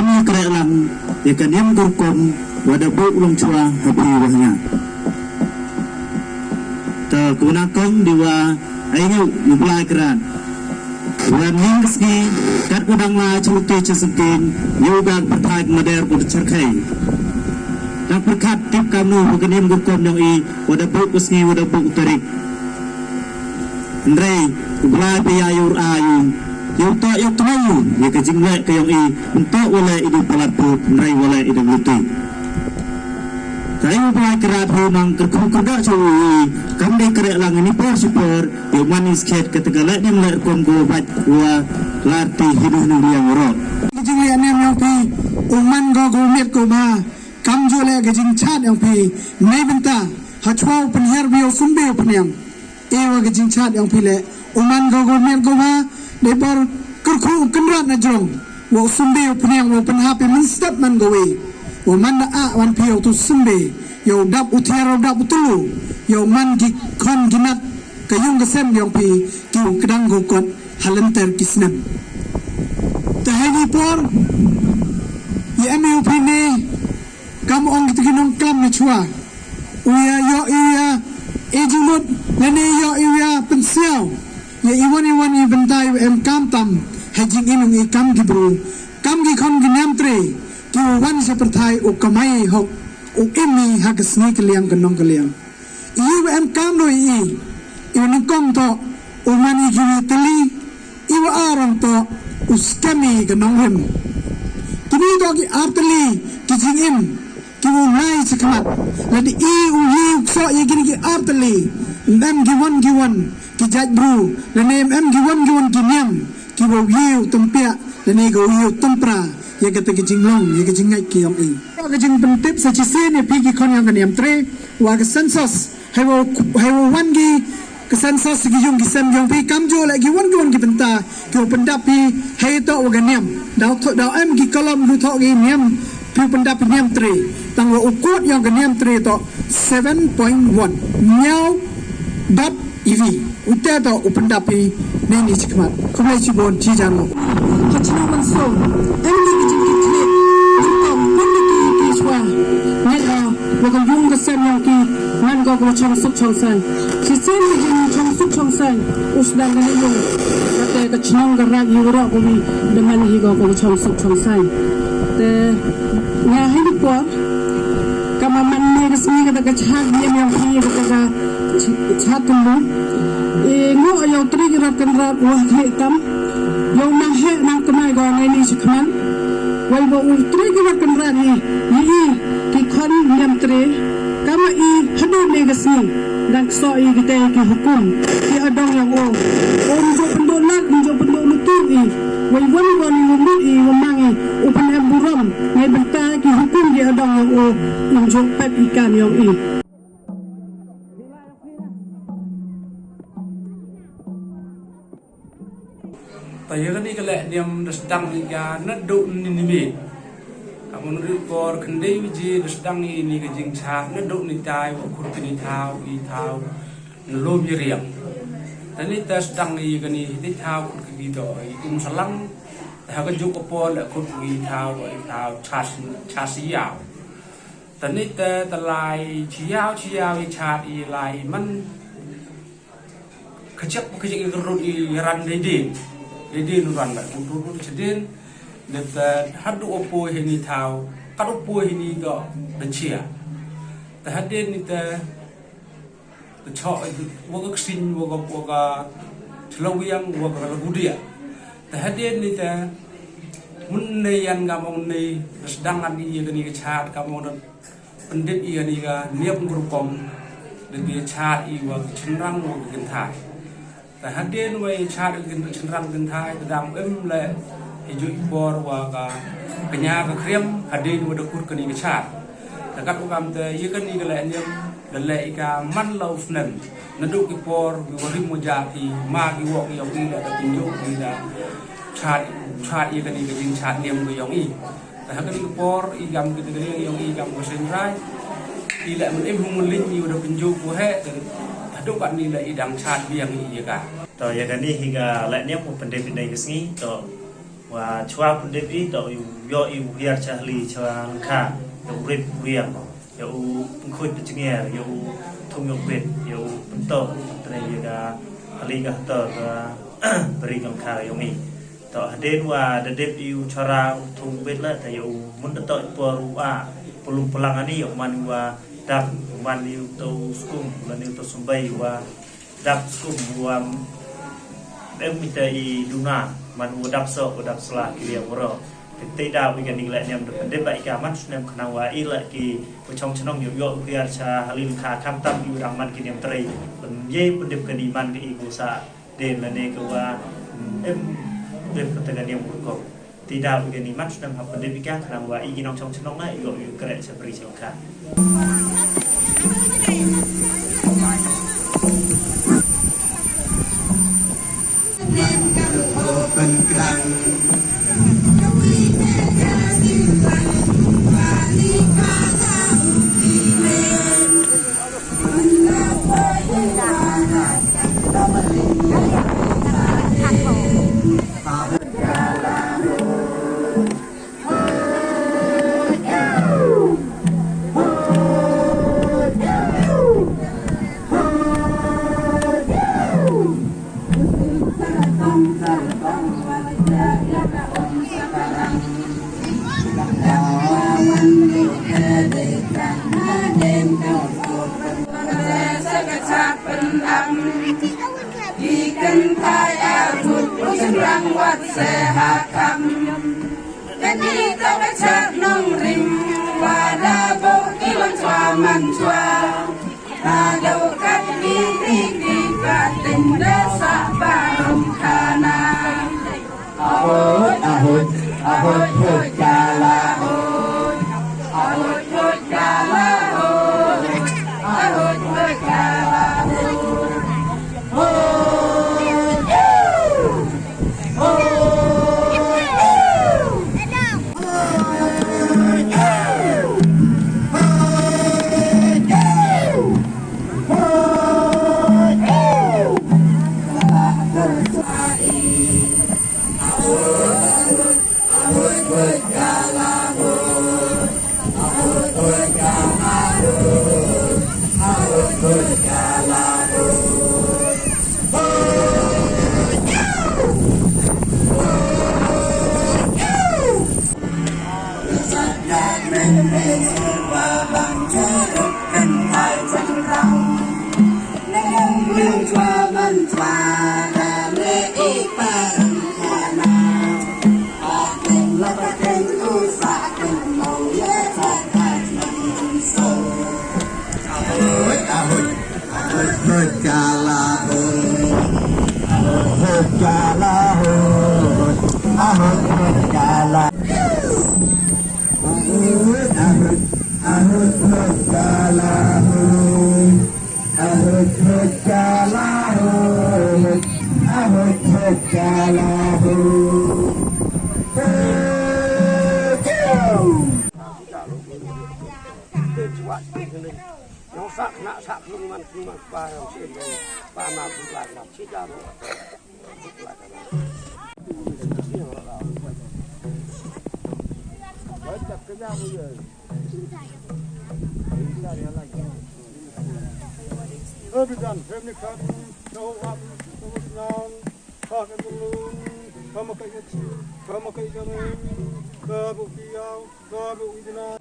ini kerelang ikan yang kurkom wada buk long chua hapi wahnya ta gunakan diwa ayu yublai keran wan mingski kat udang la chuti chesekin yoga bertai mader bud cerkai dan perkat tip kamu bukan yang kurkom yang i wada buk usni wada buk tarik Andrei yublai piyayur ayu yung to yung tumayo yung kajingwe kayong i untuk wala idong palatu nray wala idong lutoy tayo ba kerat humang kerkuda cuy kami kerek lang ini por super yung manis ket ketagalan yang mulai komgo bat gua lati hidup nung yang rot kajingwe anem yang pi uman go gumit ko ba kamjule kajing chat yang pi may benta hachwa penher bio sumbe penyam ewa kajing chat yang pi le uman go gumit ko ba Lebar kerku kenrat na jong wo sumbe punyang wo penhapi menstep man gawe wo man da a wan piau tu sumbe yo dap utiara dap utulu yo man gi kon ginat kayung gesem yong pi kiu kedang gokot halenter kisnem tahani por ye emu pine kam ong gitu ginong kam na chua uya yo iya ejulut lene yo iya pensiau ya iwan bentai em kam tam hajing inung i kam gibru kam gi kon ginam tre ki wan sepertai u kamai hok u emi hagesni keliang kenong keliang iu em kam no i iwan kong to u mani gini teli iwa arang to uskami kenong hem kini to ki arteli ki jing im ki u nai sekmat ladi i u hi so i gini ki arteli ndam giwan kijat bru lanem em giwan kinyam kiwo yiu tempia lane go yiu tempra ya kata kijinglong ya kijingai kiyong i kijing pentip sa chisene pigi kon yang kaniam tre wa ke sensus hewo wangi ke sensus gi yung gisem yung pi kamjo la gi wan ki benta kiwo pendapi hei to wa ganiam dau em gi kolom du to gi niam pi pendapi niam tre tangwa ukut yang kaniam tre to 7.1 nyau dap EV utada upendapi neni cikmat kumai cibon cijano hachina manso emni kijiki kle nikom pundiki kiswa nela wakam yung kesem yang ki nan go ko chong suk chong san kisen ni chong suk chong san usdan ni yung kate ka chinong garag yuro ko mi deman hi go ko chong suk chong san te nya hi po kama man ni resmi ka ka chag ni yang hi ka chatmu ngo ayo tri gerak kenrat wah hitam yo nang he nang kemai go ngai ni sikman wai bo tri gerak kenrat ni ki khon nyam tre kama i hadu ne gasni dan so i gite ki hukum ki adong yang o jo pendolat jo pendol lutu i wai wan ngumut i wamangi upan buram ngai benta ki hukum ki adong yang o jo pet ikan yang i Taya kan ni kalau dia sedang ni kan naduk ni ni, kamu nuri kor kendai wiji sedang ni kejing cak naduk ni tay, wakur ni tahu, lobi riang. Tadi kita sedang ni kan ni tahu kur gitu, salang, dah kan juga pol kur tahu chasiau. Tadi kita terlai ciau cat ilai man kecak kerut ran Jadi nuran bat untuk sedin dan hadu opo ini tahu kalau opo ini do bencia terhadin itu cok waga sin waga celawiyang waga lagudia terhadin itu munayan kamong ni sedangkan ini gani kecat kamong pendip iya ni ga niap ngurukom dan dia cat iwa cenderang waga gentai Hadirin wai chat dengan cenderang gentai tentang le hijau ibor waga kenya ke krem hadirin wada kur keni ke chat dekat ukam te yekan ni gala anyam le ika man lau fnen naduk ibor wari mojati ma gi wok yo ni da pinjo ni da chat yekan ni ke jing chat niam ke yong i hakan ibor igam gitu ni yong i gam ko senrai ila men em humun lin ni wada pinjo ko he Aduh kan ni idang chat biang iya ka. To ya kan ni hingga lainnya pun pendek pendek kesini to và chua pun đêm ít tàu yo yêu hiar chahli chua kha yo rip riang yo khôi được chừng nghe yo thung yo pet yo bento trai ga ali ga tờ beri kam kha yo mi tàu haden wa đêm yêu chara thung pet la tay yo mun tàu poru a pelung pelang ani yo man wa dap man yêu tàu skum lan yêu tàu sumbai wa dap skum wa em minta i duna man udap so udap sela kia woro tidak weekend ni lại nem được đến vậy cả mắt nem khả năng i lại ki trong channel nhiều yo kia cha halin kha kham tam yu rang man ki nem trai ye pun dep ka di man ki ku sa den la ne ko wa em dep ka ta nem ko tidak weekend ni mắt nem hap dep ka khả năng i ki trong channel na yo yu kre sa beri sa khaเป็นกลางIkan kaya tubuh serang wat sehakam Kani terkecak nong rim Wada boki wancuaman cua Adau kat di batin desa barum kana Ahud, ahud, ahud, hud jalahud Ahud, hud jalahud Ahud, hud jalahud Nó sạc lưng man pa sih pa na bulan lah sida ro. Baca kerja boleh. Öbürden femnikat, çoğap, çoğuşnan, kaketulun, kamakayatçı, kamakayganın, kabukiyav, kabuidina.